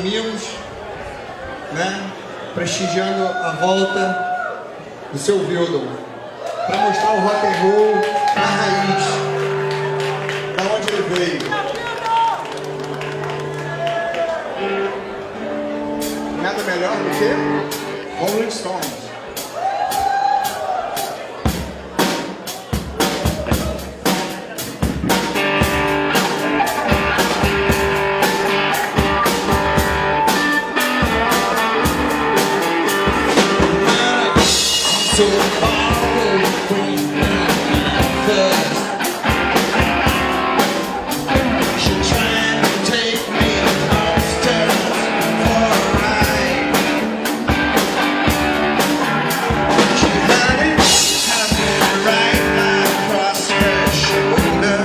mimos, né? Prestigiando a volta do seu Vildon, para mostrar o rock and roll na raiz, da onde ele veio. Nada melhor do que Rolling Stones. So far away from my first. She tried to take me upstairs for a ride. She had me right across her shoulder.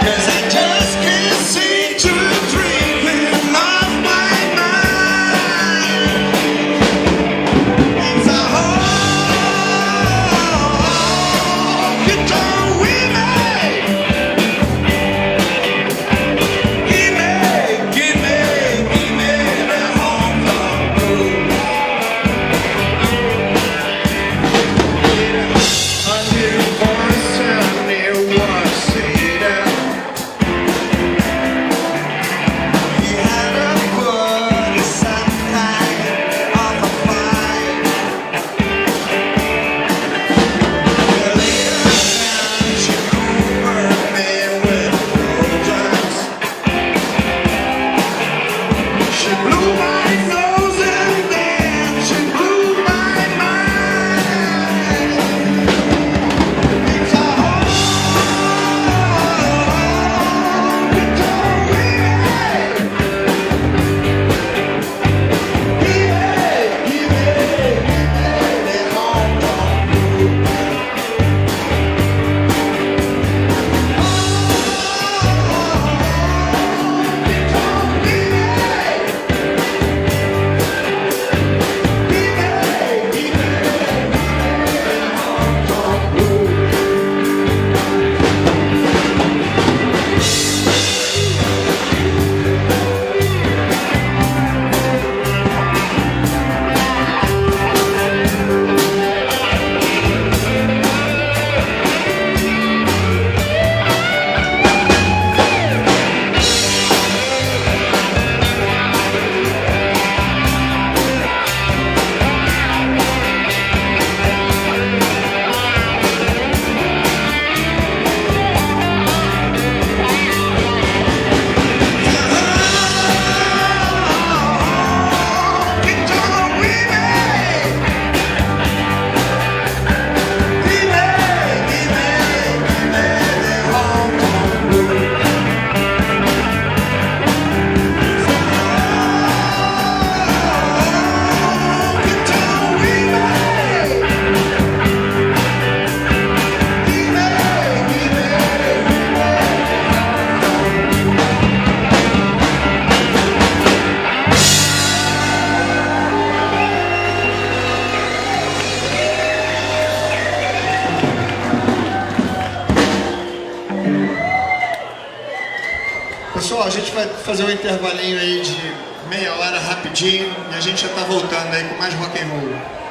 'Cause I just can't seem to dream him off my mind. It's a Pessoal, a gente vai fazer um intervalinho aí de meia hora rapidinho e a gente já tá voltando aí com mais rock and roll.